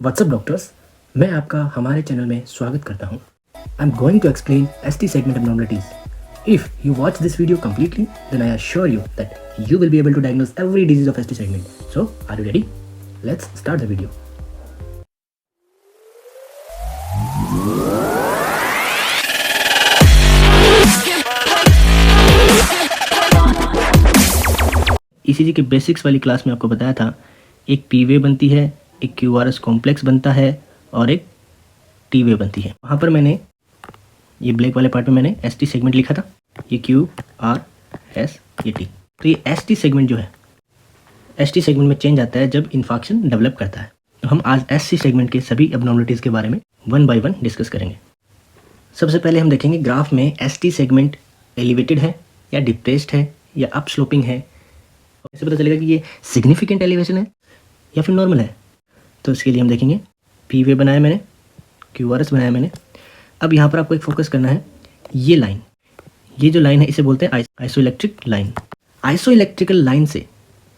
WhatsApp doctors, मैं आपका हमारे चैनल में स्वागत करता हूँ। I am going to explain ST segment abnormalities. If you watch this video completely, then I assure you that you will be able to diagnose every disease of ST segment. So, are you ready? Let's start the video. ECG के basics वाली class में आपको बताया था, एक P wave बनती है, एक QRS कॉम्प्लेक्स बनता है और एक T वेव बनती है। वहाँ पर मैंने ये ब्लैक वाले पार्ट में मैंने ST सेगमेंट लिखा था, ये QRS ये T। तो ये ST सेगमेंट जो है, ST सेगमेंट में चेंज आता है जब इन्फेक्शन डेवलप करता है। तो हम आज ST सेगमेंट के सभी एबनॉर्मलिटीज़ के बारे में वन बाय वन डिस्कस करेंगे। सबसे पहले हम देखेंगे ग्राफ में ST सेगमेंट एलिवेटेड है या डिप्रेस्ड है या अप स्लोपिंग है। इससे पता चलेगा कि ये सिग्निफिकेंट एलिवेशन है या फिर नॉर्मल है। तो इसके लिए हम देखेंगे P वेव बनाया मैंने, QRS बनाया मैंने। अब यहाँ पर आपको एक फोकस करना है, ये लाइन, ये जो लाइन है इसे बोलते हैं आइसोइलेक्ट्रिक लाइन। आइसोइलेक्ट्रिकल लाइन से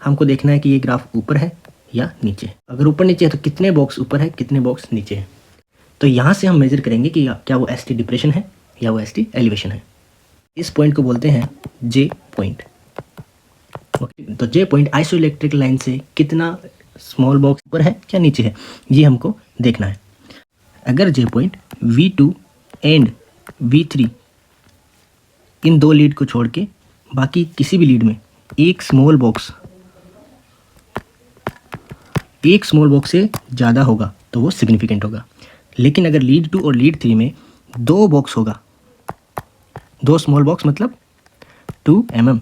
हमको देखना है कि ये ग्राफ ऊपर है या नीचे। अगर ऊपर नीचे है तो कितने बॉक्स ऊपर है, कितने बॉक्स नीचे है। तो यहाँ से हम मेजर करेंगे कि क्या वो ST डिप्रेशन है या वो ST एलिवेशन है। इस पॉइंट को बोलते हैं J पॉइंट। तो J पॉइंट आइसोइलेक्ट्रिक लाइन से कितना स्मॉल बॉक्स ऊपर है या नीचे है, ये हमको देखना है। अगर J point V2 and V3 इन दो लीड को छोड़ के बाकी किसी भी लीड में एक स्मॉल बॉक्स से ज़्यादा होगा तो वो सिग्निफिकेंट होगा। लेकिन अगर लीड 2 और लीड 3 में दो बॉक्स होगा, दो स्मॉल बॉक्स मतलब 2 mm,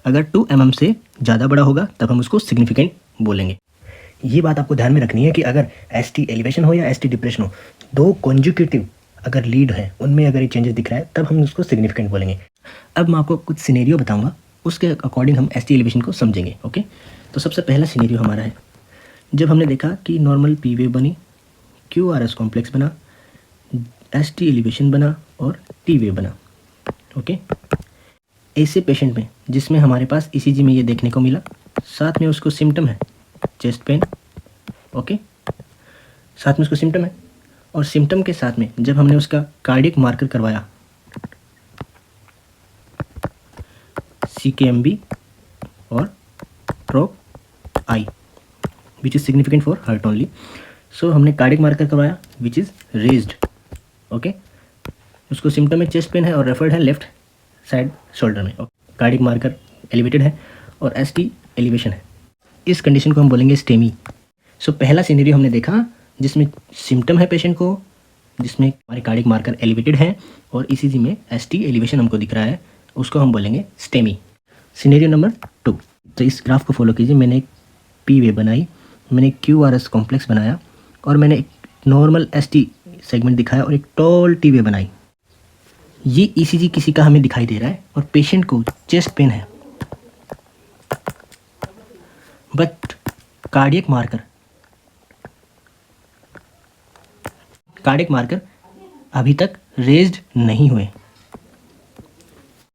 अगर 2 mm से ज़्यादा बड़ा होगा तब हम उसको सिग्निफिकेंट बोलेंगे। ये बात आपको ध्यान में रखनी है कि अगर ST एलिवेशन हो या ST डिप्रेशन हो, दो कॉन्जुकेटिव अगर लीड है उनमें अगर ये चेंजेस दिख रहा है तब हम उसको सिग्निफिकेंट बोलेंगे। अब मैं आपको कुछ सिनेरियो बताऊंगा, उसके अकॉर्डिंग हम ST एलिवेशन को समझेंगे। ओके, तो सबसे पहला सिनेरियो हमारा है जब हमने देखा कि नॉर्मल P वेव बनी, QRS कॉम्प्लेक्स बना, ST एलिवेशन बना और T वेव बना। ओके, ऐसे पेशेंट में जिसमें हमारे पास ECG में ये देखने को मिला, साथ में उसको सिम्टम है चेस्ट पेन। ओके, साथ में उसको सिम्टम है और सिम्टम के साथ में जब हमने उसका कार्डियक मार्कर करवाया CKMB और trop I which is significant for heart only. So हमने कार्डियक मार्कर करवाया विच इज़ रेज्ड। ओके, उसको सिम्टम में चेस्ट पेन है और रेफर्ड है लेफ्ट साइड शोल्डर में। कार्डियक मार्कर एलिवेटेड है और ST एलिवेशन है। इस कंडीशन को हम बोलेंगे स्टेमी। सो पहला सिनेरियो हमने देखा जिसमें सिम्टम है पेशेंट को, जिसमें हमारे कार्डियक मार्कर एलिवेटेड है और ECG में ST एलिवेशन हमको दिख रहा है, उसको हम बोलेंगे स्टेमी। सिनेरियो नंबर 2, तो इस ग्राफ को फॉलो कीजिए। मैंने एक P वेव बनाई, मैंने एक QRS कॉम्प्लेक्स बनाया और मैंने एक नॉर्मल ST सेगमेंट दिखाया और एक टॉल T वेव बनाई। ये ECG किसी का हमें दिखाई दे रहा है और पेशेंट को चेस्ट पेन है, बट कार्डियक मार्कर अभी तक रेज्ड नहीं हुए।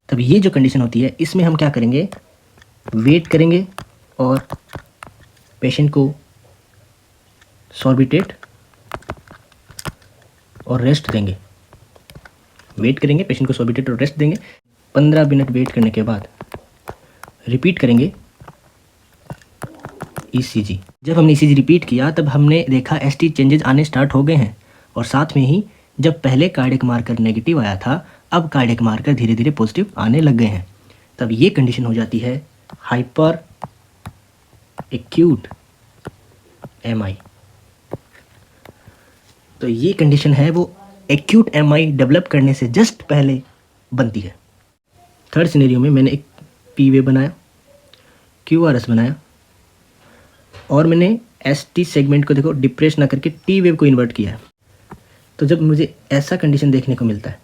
तब ये जो कंडीशन होती है इसमें हम क्या करेंगे, वेट करेंगे और पेशेंट को सॉर्बिटेट और रेस्ट देंगे। वेट करेंगे, पेशेंट को सॉर्बिटेट और रेस्ट देंगे। 15 मिनट वेट करने के बाद रिपीट करेंगे ECG। जब हमने ECG रिपीट किया तब हमने देखा ST चेंजेस आने स्टार्ट हो गए हैं और साथ में ही जब पहले कार्डियक मार्कर नेगेटिव आया था, अब कार्डियक मार्कर धीरे धीरे पॉजिटिव आने लग गए हैं। तब ये कंडीशन हो जाती है हाइपर एक्यूट MI। तो ये कंडीशन है वो एक्यूट MI डेवलप करने से जस्ट पहले बनती है। थर्ड सिनेरियो में मैंने एक P वेव बनाया, QRS बनाया और मैंने ST सेगमेंट को देखो डिप्रेस ना करके T वेव को इन्वर्ट किया है। तो जब मुझे ऐसा कंडीशन देखने को मिलता है,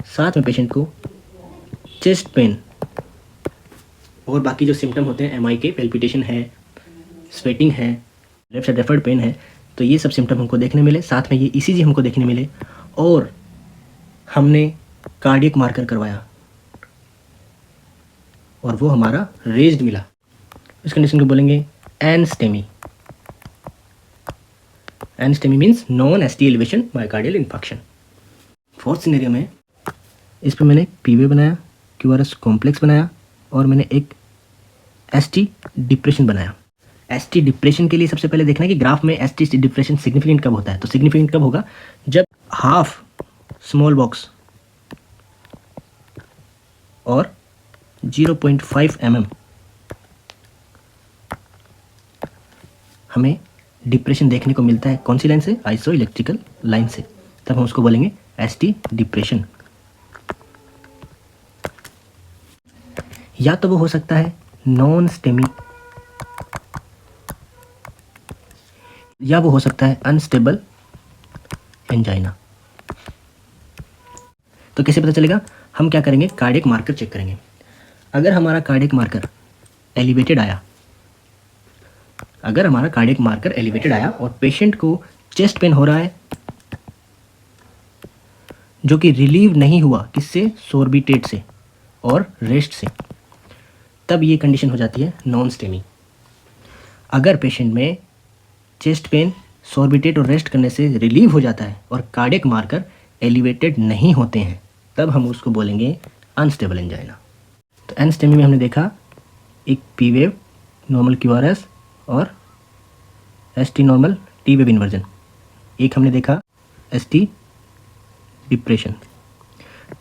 साथ में पेशेंट को चेस्ट पेन और बाकी जो सिम्टम होते हैं MI के, पेल्पिटेशन है, स्वेटिंग है, लेफ्ट साइड रेफर्ड पेन है, तो ये सब सिम्टम हमको देखने मिले। साथ में ये ECG हमको देखने मिले और हमने कार्डियक मार्कर करवाया और वो हमारा रेज्ड मिला। इस कंडीशन को बोलेंगे NSTEMI. NSTEMI means non ST elevation myocardial infarction. Fourth scenario में इस पर मैंने पीवे बनाया, क्यूआरएस कॉम्प्लेक्स बनाया और मैंने एक एसटी डिप्रेशन बनाया। एसटी डिप्रेशन के लिए सबसे पहले देखना है कि ग्राफ में एसटी डिप्रेशन सिग्निफिकेंट कब होता है। तो सिग्निफिकेंट कब होगा, जब हाफ स्मॉल बॉक्स और 0.5 mm हमें डिप्रेशन देखने को मिलता है। कौन सी लाइन से, आइसो इलेक्ट्रिकल लाइन से, तब हम उसको बोलेंगे एसटी डिप्रेशन। या तो वो हो सकता है नॉन स्टेमी या वो हो सकता है अनस्टेबल एंजाइना। तो कैसे पता चलेगा, हम क्या करेंगे, कार्डियक मार्कर चेक करेंगे। अगर हमारा कार्डियक मार्कर एलिवेटेड आया, और पेशेंट को चेस्ट पेन हो रहा है जो कि रिलीव नहीं हुआ, किससे, सोर्बिटेट से और रेस्ट से, तब ये कंडीशन हो जाती है नॉन स्टेमी। अगर पेशेंट में चेस्ट पेन सोर्बिटेट और रेस्ट करने से रिलीव हो जाता है और कार्डियक मार्कर एलिवेटेड नहीं होते हैं, तब हम उसको बोलेंगे अनस्टेबल एंजाइना। तो अनस्टेमी में हमने देखा एक पी वेव, नॉर्मल क्यूआरएस और ST normal T wave inversion. एक हमने देखा एसटी डिप्रेशन।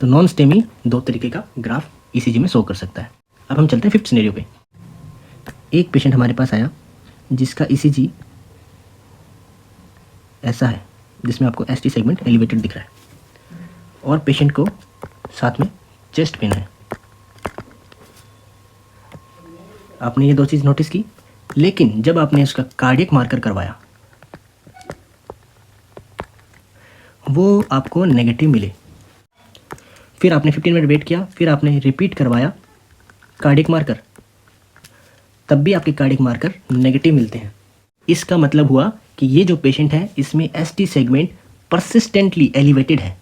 तो नॉन स्टेमी दो तरीके का ग्राफ ईसीजी में शो कर सकता है। अब हम चलते हैं फिफ्थ सिनेरियो पे। एक पेशेंट हमारे पास आया जिसका ईसीजी ऐसा है, जिसमें आपको एसटी सेगमेंट एलिवेटेड दिख रहा है और पेशेंट को साथ में चेस्ट पेन है। आपने ये दो चीज़ नोटिस की, लेकिन जब आपने उसका कार्डियक मार्कर करवाया वो आपको नेगेटिव मिले। फिर आपने 15 मिनट वेट किया, फिर आपने रिपीट करवाया कार्डियक मार्कर, तब भी आपके कार्डियक मार्कर नेगेटिव मिलते हैं। इसका मतलब हुआ कि ये जो पेशेंट है इसमें एसटी सेगमेंट परसिस्टेंटली एलिवेटेड है।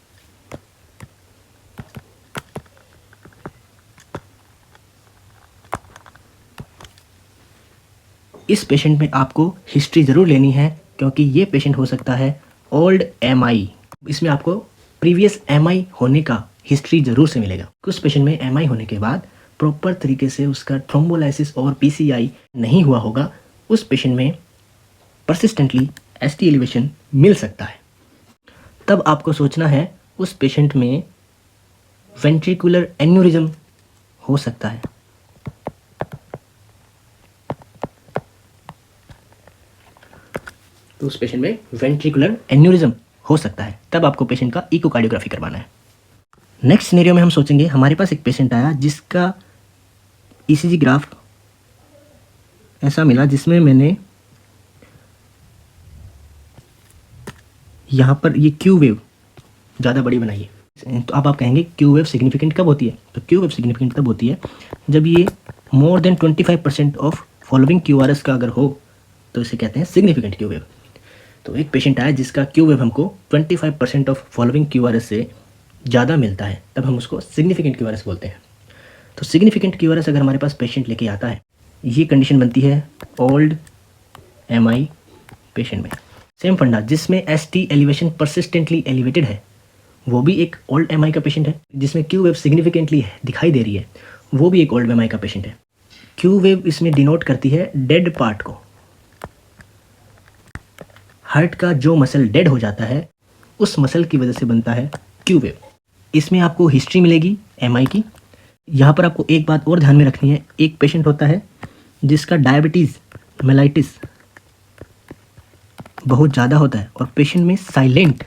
इस पेशेंट में आपको हिस्ट्री ज़रूर लेनी है, क्योंकि ये पेशेंट हो सकता है ओल्ड एमआई। इसमें आपको प्रीवियस एमआई होने का हिस्ट्री ज़रूर से मिलेगा। कुछ पेशेंट में एमआई होने के बाद प्रॉपर तरीके से उसका थ्रोम्बोलाइसिस और पीसीआई नहीं हुआ होगा, उस पेशेंट में परसिस्टेंटली एसटी एलिवेशन मिल सकता है। तब आपको सोचना है उस पेशेंट में वेंट्रिकुलर एन्यूरिज्म हो सकता है। तो उस पेशेंट में वेंट्रिकुलर एन्यूरिज्म हो सकता है, तब आपको पेशेंट का इकोकार्डियोग्राफी करवाना है। नेक्स्ट सिनेरियो में हम सोचेंगे हमारे पास एक पेशेंट आया जिसका ईसीजी ग्राफ ऐसा मिला, जिसमें मैंने यहाँ पर ये क्यू वेव ज़्यादा बड़ी बनाई है। तो अब आप कहेंगे क्यू वेव सिग्निफिकेंट कब होती है? तो क्यू वेव सिग्निफिकेंट तब होती है जब ये more than 25% of following QRS का अगर हो, तो इसे कहते हैं सिग्निफिकेंट क्यू वेव। तो एक पेशेंट आया जिसका क्यू वेव हमको 25% ऑफ फॉलोइंग क्यूआरएस से ज़्यादा मिलता है, तब हम उसको सिग्निफिकेंट क्यूआरएस बोलते हैं। तो सिग्निफिकेंट क्यूआरएस अगर हमारे पास पेशेंट लेके आता है, ये कंडीशन बनती है ओल्ड एमआई पेशेंट में। सेम फंडा, जिसमें एसटी एलिवेशन परसिस्टेंटली एलिवेटेड है, वो भी एक ओल्ड एमआई का पेशेंट है। जिसमें क्यू वेव सिग्निफिकेंटली दिखाई दे रही है, वो भी एक ओल्ड एमआई का पेशेंट है। क्यू वेव इसमें डिनोट करती है डेड पार्ट को। हार्ट का जो मसल डेड हो जाता है, उस मसल की वजह से बनता है क्यू वेव। इसमें आपको हिस्ट्री मिलेगी एमआई की। यहाँ पर आपको एक बात और ध्यान में रखनी है, एक पेशेंट होता है जिसका डायबिटीज़ मेलाइटिस बहुत ज़्यादा होता है और पेशेंट में साइलेंट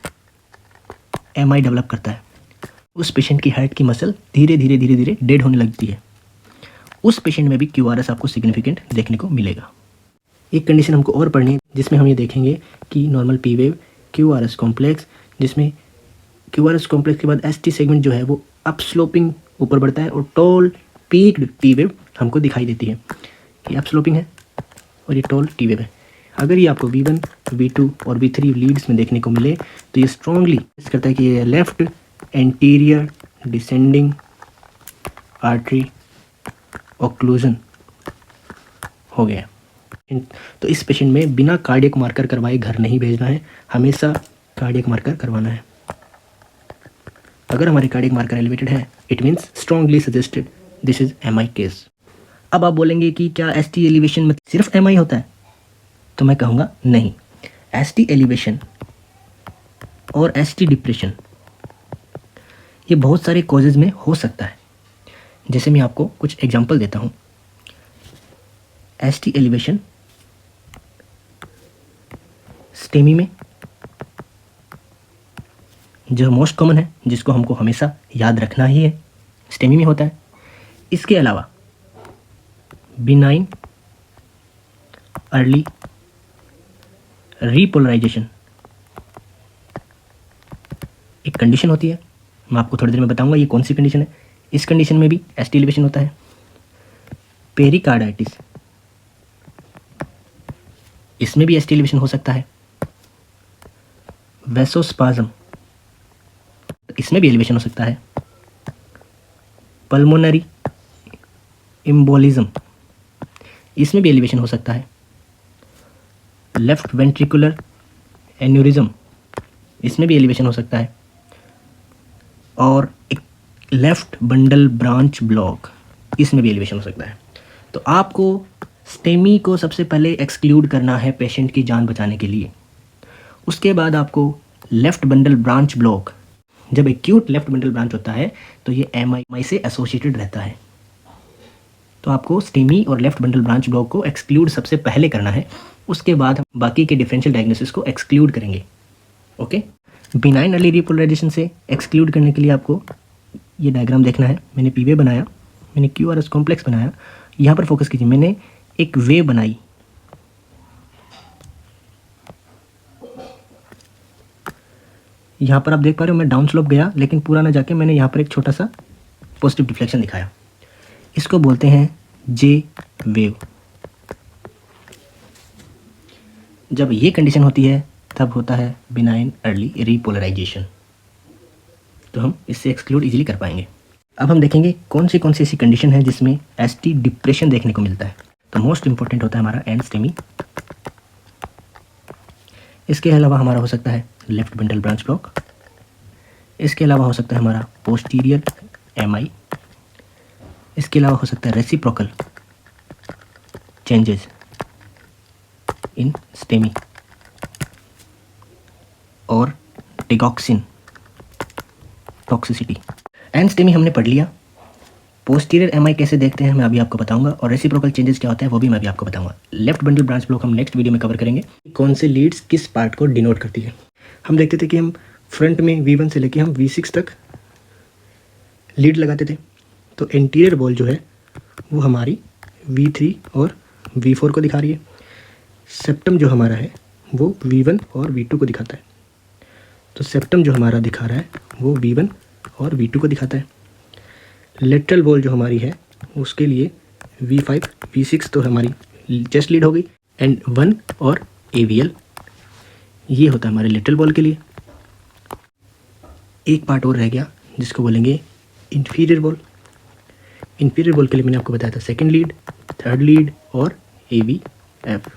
एमआई डेवलप करता है। उस पेशेंट की हार्ट की मसल धीरे धीरे डेड होने लगती है। उस पेशेंट में भी क्यूआरएस आपको सिग्निफिकेंट देखने को मिलेगा। एक कंडीशन हमको और पढ़नी है, जिसमें हम ये देखेंगे कि normal P wave, QRS complex, जिसमें क्यूआरएस कॉम्प्लेक्स के बाद एसटी सेगमेंट जो है वो अप स्लोपिंग ऊपर बढ़ता है और टॉल पीक्ड टी वेव हमको दिखाई देती है। ये अप स्लोपिंग है और ये टॉल टी वेव है। अगर ये आपको V1, V2 और V3 लीड्स में देखने को मिले, तो ये स्ट्रॉन्गली करता है कि ये left anterior descending artery occlusion हो गया। तो इस पेशेंट में बिना कार्डियक मार्कर करवाए घर नहीं भेजना है, हमेशा कार्डियक मार्कर करवाना है। अगर हमारे कार्डियक मार्कर एलिवेटेड है, it means strongly suggested this is MI case. अब आप बोलेंगे कि क्या एसटी एलिवेशन में सिर्फ एमआई होता है? तो मैं कहूँगा नहीं, एसटी एलिवेशन और एसटी डिप्रेशन ये बहुत सारे कॉजेज़ में हो सकता है। जैसे मैं आपको कुछ एग्जांपल देता हूँ। एसटी एलिवेशन स्टेमी में जो मोस्ट कॉमन है, जिसको हमको हमेशा याद रखना ही है, स्टेमी में होता है। इसके अलावा बिनाइन अर्ली रीपोलराइजेशन एक कंडीशन होती है, मैं आपको थोड़ी देर में बताऊंगा ये कौन सी कंडीशन है। इस कंडीशन में भी एसटी एलिवेशन होता है। पेरिकार्डाइटिस, इसमें भी एसटी एलिवेशन हो सकता है। वेसोस्पाज्म, इसमें भी एलिवेशन हो सकता है। पल्मोनरी एम्बोलिज्म, इसमें भी एलिवेशन हो सकता है। लेफ्ट वेंट्रिकुलर एन्यूरिज्म, इसमें भी एलिवेशन हो सकता है। और एक लेफ्ट बंडल ब्रांच ब्लॉक, इसमें भी एलिवेशन हो सकता है। तो आपको स्टेमी को सबसे पहले एक्सक्लूड करना है पेशेंट की जान बचाने के लिए। उसके बाद आपको लेफ्ट बंडल ब्रांच ब्लॉक, जब एक्यूट लेफ्ट बंडल ब्रांच होता है तो ये एमआई से एसोसिएटेड रहता है, तो आपको स्टेमी और लेफ्ट बंडल ब्रांच ब्लॉक को एक्सक्लूड सबसे पहले करना है। उसके बाद हम बाकी के डिफरेंशियल डायग्नोसिस को एक्सक्लूड करेंगे। ओके, बिनाइन अर्ली रीपोलराइजेशन से एक्सक्लूड करने के लिए आपको ये डायग्राम देखना है। मैंने पीवे बनाया, मैंने क्यूआरएस कॉम्प्लेक्स बनाया। यहाँ पर फोकस कीजिए, मैंने एक वे बनाई। यहाँ पर आप देख पा रहे हो मैं डाउन स्लोप गया, लेकिन पूरा ना जाके मैंने यहाँ पर एक छोटा सा पॉजिटिव डिफ्लेक्शन दिखाया। इसको बोलते हैं जे वेव। जब ये कंडीशन होती है तब होता है बिनाइन अर्ली रीपोलराइजेशन, तो हम इससे एक्सक्लूड इजीली कर पाएंगे। अब हम देखेंगे कौन सी ऐसी कंडीशन है जिसमें एसटी डिप्रेशन देखने को मिलता है। तो मोस्ट इंपॉर्टेंट होता है हमारा एंड स्टेमी। इसके अलावा हमारा हो सकता है लेफ्ट बंडल ब्रांच ब्लॉक। इसके अलावा हो सकता है हमारा पोस्टीरियर एमआई। इसके अलावा हो सकता है रेसिप्रोकल चेंजेस इन स्टेमी और डिगॉक्सिन टॉक्सिसिटी। एंड स्टेमी हमने पढ़ लिया। पोस्टीरियर एमआई कैसे देखते हैं मैं अभी आपको बताऊंगा, और रेसिप्रोकल चेंजेस क्या होता है वो भी मैं अभी आपको बताऊंगा। लेफ्ट बंडल ब्रांच ब्लॉक हम नेक्स्ट वीडियो में कवर करेंगे, कौन से लीड्स किस पार्ट को डिनोट करती है। हम देखते थे कि हम फ्रंट में V1 से लेके हम V6 तक लीड लगाते थे, तो एंटीरियर वॉल जो है वो हमारी V3 और V4 को दिखा रही है। सेप्टम जो हमारा है वो V1 और V2 को दिखाता है। तो सेप्टम जो हमारा दिखा रहा है वो V1 और V2 को दिखाता है। लेटरल वॉल जो हमारी है उसके लिए V5 V6 तो हमारी चेस्ट लीड हो गई, एंड 1 और AVL ये होता है हमारे लेटरल वॉल के लिए। एक पार्ट और रह गया जिसको बोलेंगे इंफीरियर वॉल। इंफीरियर वॉल के लिए मैंने आपको बताया था सेकंड लीड, थर्ड लीड और AVF।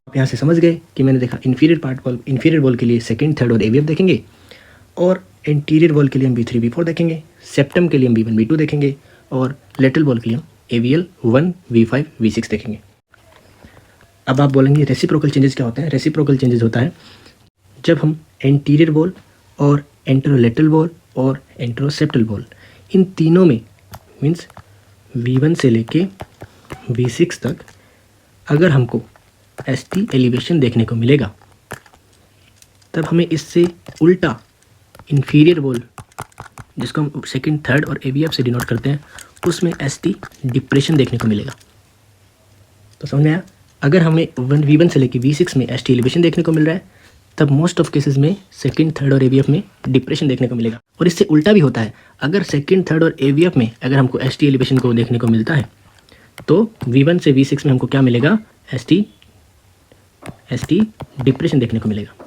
आप यहाँ से समझ गए कि मैंने देखा इंफीरियर वॉल के लिए सेकंड, थर्ड और AVF देखेंगे, और एंटीरियर वॉल के लिए हम V3 V4 देखेंगे, सेप्टम के लिए हम V1 V2 देखेंगे, और लेटरल वॉल के लिए हम AVL 1 V5 V6 देखेंगे। अब आप बोलेंगे रेसिप्रोकल चेंजेस क्या होता है। रेसिप्रोकल चेंजेस होता है जब हम एंटीरियर वॉल और एंटेरोलेटरल वॉल और एंटेरोसेप्टल वॉल इन तीनों में मीन्स V1 से लेके V6 तक अगर हमको एसटी एलिवेशन देखने को मिलेगा, तब हमें इससे उल्टा इंफीरियर वॉल जिसको हम सेकंड, थर्ड और AVF से डिनोट करते हैं उसमें एसटी डिप्रेशन देखने को मिलेगा। तो समझ में आया। अगर हमें V1 से लेके V6 में एसटी एलिवेशन देखने को मिल रहा है, तब मोस्ट ऑफ केसेस में सेकंड, थर्ड और AVF में डिप्रेशन देखने को मिलेगा। और इससे उल्टा भी होता है, अगर सेकंड, थर्ड और AVF में अगर हमको एसटी एलिवेशन को देखने को मिलता है, तो V1 से V6 में हमको क्या मिलेगा, एसटी डिप्रेशन देखने को मिलेगा।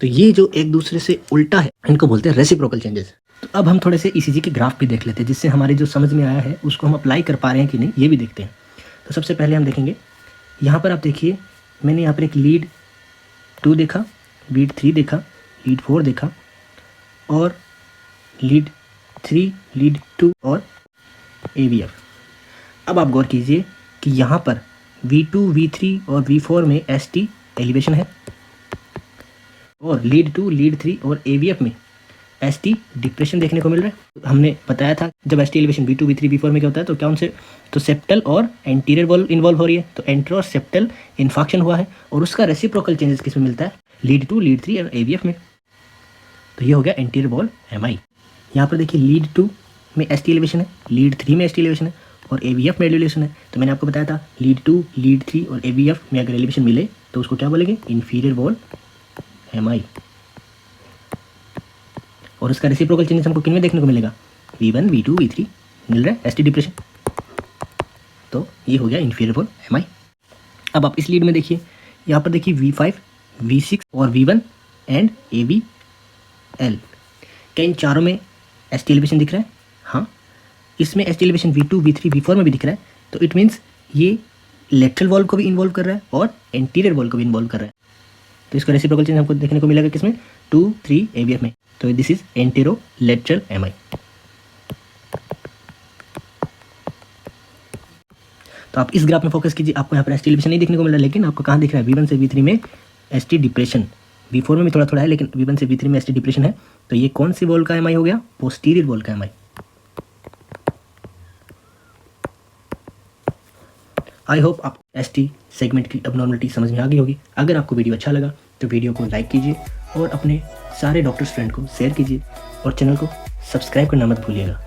तो ये जो एक दूसरे से उल्टा है इनको बोलते हैं रेसिप्रोकल चेंजेस। तो अब हम थोड़े से ECG के ग्राफ भी देख लेते हैं, जिससे हमारे जो समझ में आया है उसको हम अप्लाई कर पा रहे हैं कि नहीं ये भी देखते हैं। तो सबसे पहले हम देखेंगे यहाँ पर आप देखिए, मैंने यहाँ पर एक लीड 2 देखा, लीड 3 देखा, लीड 4 देखा और लीड 3, लीड 2 और AVF। अब आप गौर कीजिए कि यहाँ पर V2, V3 और V4 में ST एलिवेशन है और लीड 2, लीड 3 और AVF में ST डिप्रेशन देखने को मिल रहा है। हमने बताया था जब ST elevation V2, V3, V4 में क्या होता है तो क्या उनसे तो सेप्टल और एंटीरियर वॉल इन्वॉल्व हो रही है, तो एंट्रो और सेप्टल इन्फाक्शन हुआ है और उसका रेसिप्रोकल चेंजेस किस में मिलता है, लीड 2, लीड 3 और AVF में। तो ये हो गया एंटीरियर वॉल MI। यहाँ पर देखिए लीड 2 में ST एलिवेशन है, लीड 3 में ST एलिवेशन है और AVF में एलिवेशन है। तो मैंने आपको बताया था लीड 2, लीड 3 और AVF में अगर एलिवेशन मिले तो उसको क्या बोलेंगे, इंफीरियर वॉल MI। और उसका रेसिप्रोकल चेंजेस हमको किन में देखने को मिलेगा, V1, V2, V3 मिल रहा है ST डिप्रेशन। तो ये हो गया इंफीरियर वॉल MI। अब आप इस लीड में देखिए, यहाँ पर देखिए V5, V6 और V1 एंड AVL। क्या इन चारों में ST एलिवेशन दिख रहा है? हाँ, इसमें ST elevation V2, V3, V4 में भी दिख रहा है। तो इट मीन्स ये लेटरल वॉल को भी इन्वॉल्व कर रहा है और एंटीरियर वॉल को भी इन्वॉल्व कर रहा है। तो इसका रेसिप्रोकल चेंज हमको देखने को मिलेगा किसमें, 2, 3 AVF में। तो this is anterolateral MI। तो आप इस ग्राफ में फोकस कीजिए, आपको यहाँ पर ST एलिवेशन नहीं देखने को मिल रहा है, लेकिन आपको कहाँ दिख रहा है, V1 से V3 में ST डिप्रेशन। V4 में भी थोड़ा थोड़ा है, लेकिन V1 से V3 में ST डिप्रेशन है। तो ये कौन सी वॉल का MI हो गया, पोस्टीरियर वॉल का MI। आई होप आप ST सेगमेंट की अबनॉर्मलिटी समझ में आ गई होगी। अगर आपको वीडियो अच्छा लगा तो वीडियो को लाइक कीजिए और अपने सारे डॉक्टर्स फ्रेंड को शेयर कीजिए और चैनल को सब्सक्राइब करना मत भूलिएगा।